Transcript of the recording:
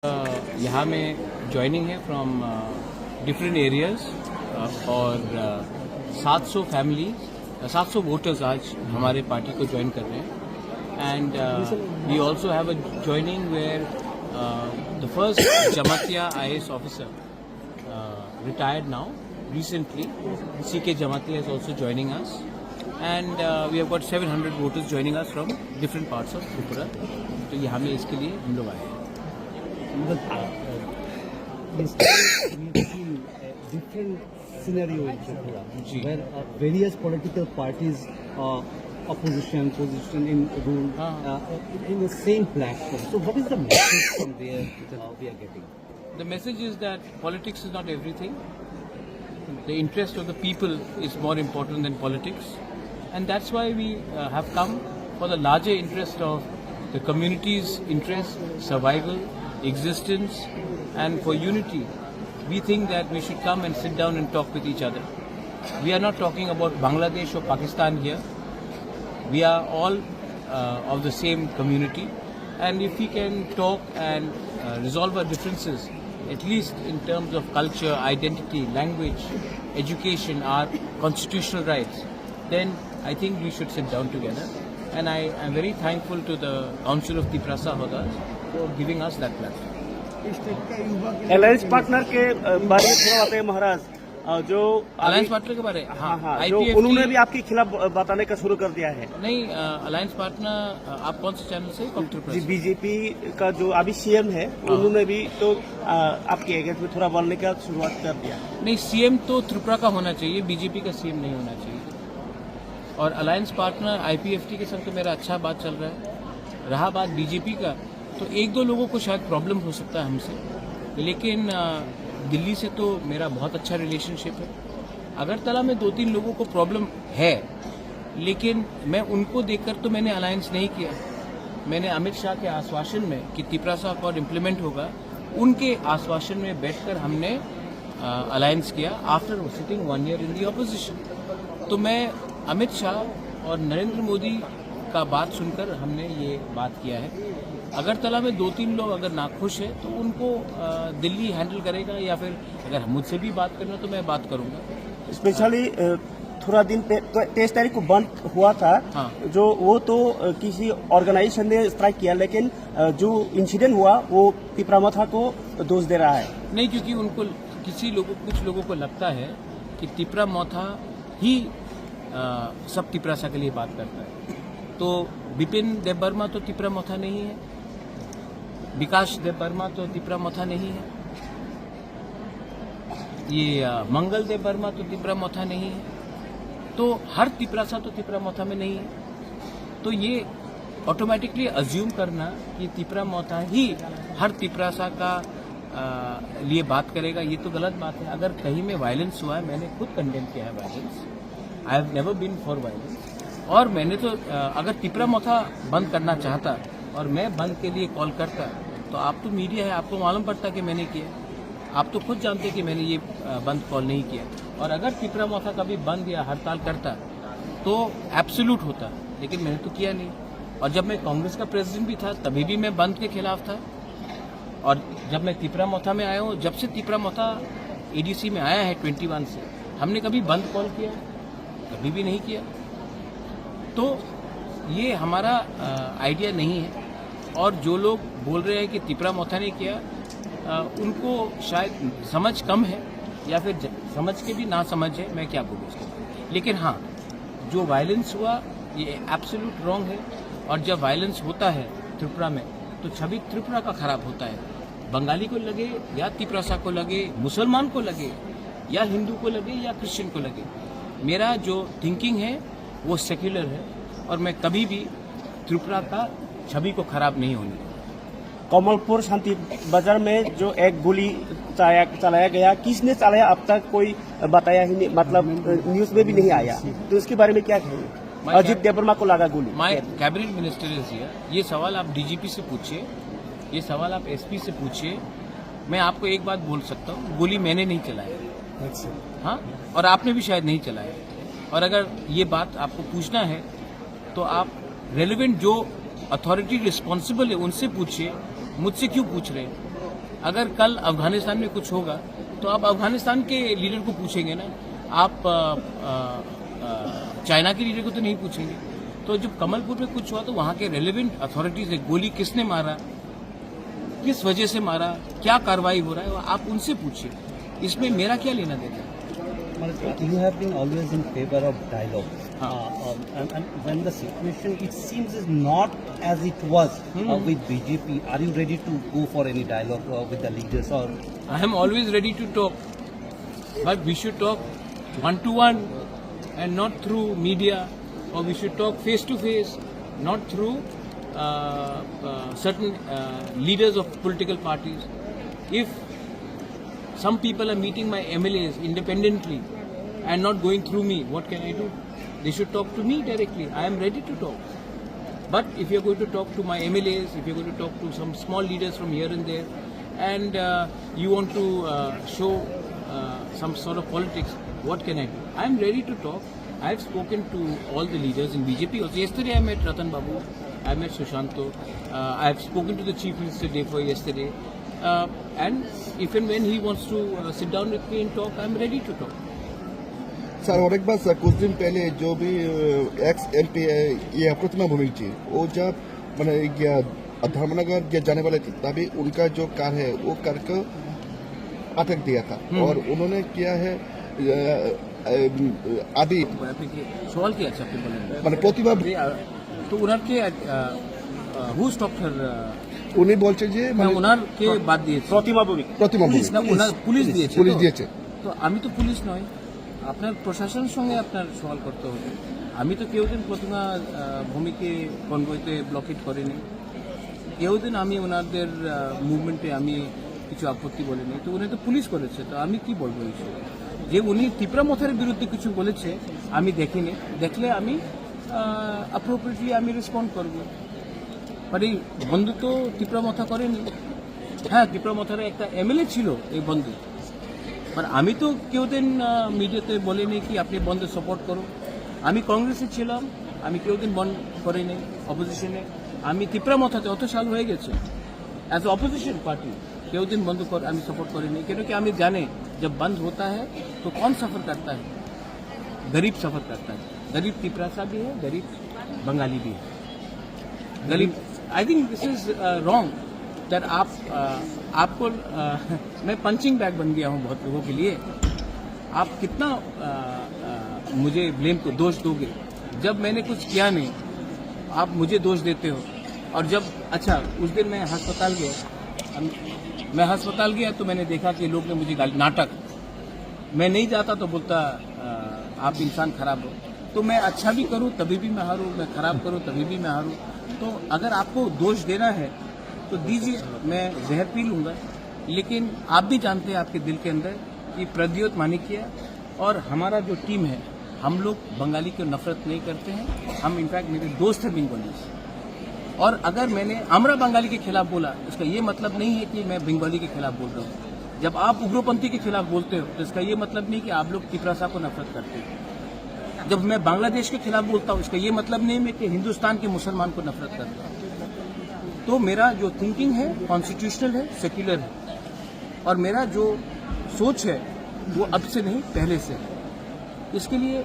यहाँ में ज्वाइनिंग है फ्रॉम डिफरेंट एरियाज और 700 फैमिलीज 700 वोटर्स आज हमारे पार्टी को ज्वाइन कर रहे हैं and we also have a joining where the first Jamatia IAS officer retired now recently. CK Jamatia is also joining us and we have got 700 voters joining us from different parts of Tripura. तो यहाँ में इसके लिए हम लोग आए हैं. We've seen a different scenario in Tripura, where various political parties, opposition, position in rule, in the same platform. So, what is the message from there that we are getting? The message is that politics is not everything. The interest of the people is more important than politics, and that's why we have come for the larger interest of the community's interest, survival, existence, and for unity. We think that we should come and sit down and talk with each other. We are not talking about Bangladesh or Pakistan here. We are all of the same community, and if we can talk and resolve our differences, at least in terms of culture, identity, language, education, our constitutional rights, then I think we should sit down together. And I am very thankful to the Council of Tiprasa Hodas for giving us that platform. Alliance partner के बारे में थोड़ा बताइए महाराज. जो alliance partner के बारे में जो उन्होंने भी आपके खिलाफ बताने का शुरू कर दिया है. नहीं, अलायंस पार्टनर आप कौन से चैनल से? बीजेपी का जो अभी CM है उन्होंने भी तो आपके अगेंस्ट में थोड़ा बोलने का शुरुआत कर दिया. नहीं, CM तो त्रिपुरा का होना चाहिए, बीजेपी का CM नहीं होना चाहिए. और अलायंस पार्टनर IPFT के संग तो मेरा अच्छा बात चल रहा है. रहा बात बीजेपी का, तो एक दो लोगों को शायद प्रॉब्लम हो सकता है हमसे, लेकिन दिल्ली से तो मेरा बहुत अच्छा रिलेशनशिप है. अगरतला में 2-3 लोगों को प्रॉब्लम है, लेकिन मैं उनको देखकर तो मैंने अलायंस नहीं किया. मैंने अमित शाह के आश्वासन में कि तिपरासा अकॉर्ड इम्प्लीमेंट होगा, उनके आश्वासन में बैठकर हमने अलायंस किया आफ्टर सिटिंग 1 year इन दी ऑपोजिशन. तो मैं अमित शाह और नरेंद्र मोदी का बात सुनकर हमने ये बात किया है. अगरतला में 2-3 लोग अगर नाखुश है तो उनको दिल्ली हैंडल करेगा, या फिर अगर मुझसे भी बात करना तो मैं बात करूंगा. स्पेशली थोड़ा दिन 23 तारीख को बंद हुआ था. जो वो तो किसी ऑर्गेनाइजेशन ने स्ट्राइक किया, लेकिन जो इंसिडेंट हुआ वो तिपरामथा को दोष दे रहा है. नहीं, क्योंकि उनको कुछ लोगों को लगता है कि तिपरामथा ही सब तिपरासा के लिए बात करता है. तो बिपिन देव वर्मा तो तिपरामथा नहीं है, विकास देव वर्मा तो तिपरामथा नहीं है, ये मंगल देव वर्मा तो तिपरामथा नहीं है. तो हर तिपरासा तो तिपरामथा में नहीं है. तो ये ऑटोमेटिकली अज्यूम करना कि तिपरामथा ही हर तिपरासा का लिए बात करेगा, ये तो गलत बात है. अगर कहीं में वायलेंस हुआ है, मैंने खुद कंडेम किया है violence. I have never been for violence. और मैंने तो अगर तिपरामथा बंद करना चाहता और मैं बंद के लिए कॉल करता, तो आप तो मीडिया है, आपको मालूम पड़ता कि मैंने किया. आप तो खुद जानते कि मैंने ये बंद कॉल नहीं किया. और अगर तिपरामथा कभी बंद या हड़ताल करता तो एब्सोल्यूट होता, लेकिन मैंने तो किया नहीं. और जब मैं कांग्रेस का प्रेसिडेंट भी था तभी भी मैं बंद के खिलाफ था. और जब मैं तिपरामथा में आया हूँ, जब से तिपरामथा ADC में आया है 21 से, हमने कभी बंद कॉल किया? कभी भी नहीं किया. तो ये हमारा आइडिया नहीं है. और जो लोग बोल रहे हैं कि तिपरामथा ने किया, उनको शायद समझ कम है, या फिर समझ के भी ना समझ है, मैं क्या बोलूँ उसके बाद. लेकिन हाँ, जो वायलेंस हुआ ये एब्सोल्यूट रॉन्ग है. और जब वायलेंस होता है त्रिपुरा में, तो छवि त्रिपुरा का खराब होता है. बंगाली को लगे या तिपरासा को लगे, मुसलमान को लगे या हिंदू को लगे या क्रिश्चियन को लगे, मेरा जो थिंकिंग है वो सेक्युलर है, और मैं कभी भी त्रिपुरा का छवि को खराब नहीं होने दूंगा. कमलपुर शांति बाजार में जो एक गोली चलाया गया, किसने चलाया अब तक कोई बताया ही नहीं, मतलब न्यूज में भी नहीं आया. तो इसके बारे में क्या कहेंगे? अजित देववर्मा को लगा गोली. My cabinet minister is here. ये सवाल आप DGP से पूछिए, ये सवाल आप SP से पूछिए. मैं आपको एक बात बोल सकता हूँ, गोली मैंने नहीं चलाया. हाँ, और आपने भी शायद नहीं चलाया. और अगर ये बात आपको पूछना है तो आप रेलेवेंट जो अथॉरिटी रिस्पॉन्सिबल है उनसे पूछिए, मुझसे क्यों पूछ रहे हैं? अगर कल अफगानिस्तान में कुछ होगा तो आप अफगानिस्तान के लीडर को पूछेंगे ना, आप चाइना के लीडर को तो नहीं पूछेंगे। तो जब कमलपुर में कुछ हुआ तो वहां के रेलेवेंट अथॉरिटीज है, गोली किसने मारा, किस वजह से मारा, क्या कार्रवाई हो रहा है, आप उनसे पूछिए, इसमें मेरा क्या लेना देना। You have been always in favor of dialogue. And when the situation, it seems, is not as it was with BJP, are you ready to go for any dialogue with the leaders? Or I am always ready to talk, but we should talk one-to-one and not through media, or we should talk face-to-face, not through certain leaders of political parties. If some people are meeting my MLAs independently and not going through me, what can I do? They should talk to me directly. I am ready to talk. But if you're going to talk to my MLAs, if you're going to talk to some small leaders from here and there, and you want to show some sort of politics, what can I do? I am ready to talk. I have spoken to all the leaders in BJP also. Yesterday I met Ratan Babu, I met Sushanto, I have spoken to the Chief Minister Defoe yesterday. And if and when he wants to sit down with me and talk, I am ready to talk. Sir और एक बात sir, कुछ दिन पहले जो भी x MP ये प्रतिमा भूमि जी, वो जब मैंने धर्मनगर जाने वाले थे तभी उनका जो कार है वो कार को अटक दिया था और उन्होंने किया है अभी सवाल किया अच्छा मैंने प्रतिमा तो उनके हु स्टॉप्ड हर উনি বলছে যে মানে ওনারকে বাদ দিয়েছে प्रतिमा भूमि পুলিশ দিয়েছে পুলিশ দিয়েছে। তো আমি তো পুলিশ নয়, আপনার প্রশাসনের সঙ্গে আপনার সওয়াল করতে হবে। আমি তো কেউদিন প্রতিমা ভূমিকে কনভয়তে ব্লকেট করিনি, কেউদিন আমি ওনাদের মুভমেন্টে আমি কিছু আপত্তি বলিনি। তো উনি তো পুলিশ করেছে, তো আমি কি বলবো এই বিষয়ে? যে উনি টিপরা মথার বিরুদ্ধে কিছু বলেছে আমি দেখিনি, দেখলে আমি অ্যাপ্রোপ্রিয়েটলি আমি রেসপন্ড করবো। মানে বন্ধু তো টিপরা মাথা করেনি, হ্যাঁ টিপরা মাথার একটা MLA ছিল এই বন্ধু, মানে আমি তো কেউদিন মিডিয়াতে বলিনি কি আপনি বন্ধু সাপোর্ট করো। আমি কংগ্রেসে ছিলাম, আমি কেউদিন বন্ধ করিনি অপোজিশনে, আমি টিপরা মাথাতে অত সাল হয়ে গেছে एज অপোজিশন पार्टी কেউদিন বন্ধ আমি सपोर्ट করিনি, क्योंकि আমি জানে जब बंद होता है तो कौन सफर करता है, गरीब सफर करता है, गरीब टिपरासा भी है, गरीब बंगाली भी है, गरीब। I think this is wrong that आपको मैं पंचिंग बैग बन गया हूँ बहुत लोगों के लिए। आप कितना मुझे ब्लेम को दोष दोगे जब मैंने कुछ किया नहीं, आप मुझे दोष देते हो। और जब अच्छा उस दिन मैं अस्पताल गया तो मैंने देखा कि लोग ने मुझे गाली, नाटक, मैं नहीं जाता तो बोलता आप इंसान खराब हो। तो मैं अच्छा भी करूं तभी भी मैं हारूं, मैं खराब करूं तभी भी मैं हारूं। तो अगर आपको दोष देना है तो दीजिए, मैं जहर पी लूंगा, लेकिन आप भी जानते हैं आपके दिल के अंदर कि प्रद्योत मानिकिया और हमारा जो टीम है, हम लोग बंगाली को नफरत नहीं करते हैं। हम इनफैक्ट मेरे दोस्त हैं बंगाली, और अगर मैंने आमरा बंगाली के खिलाफ बोला इसका ये मतलब नहीं है कि मैं बंगाली के खिलाफ बोल रहा हूँ। जब आप उग्रपंथी के खिलाफ बोलते हो तो इसका ये मतलब नहीं कि आप लोग टिपरासा को नफरत करते हो। जब मैं बांग्लादेश के खिलाफ बोलता हूँ इसका ये मतलब नहीं है कि हिंदुस्तान के मुसलमान को नफरत करता हूँ। तो मेरा जो थिंकिंग है कॉन्स्टिट्यूशनल है, सेक्युलर है, और मेरा जो सोच है वो अब से नहीं पहले से है। इसके लिए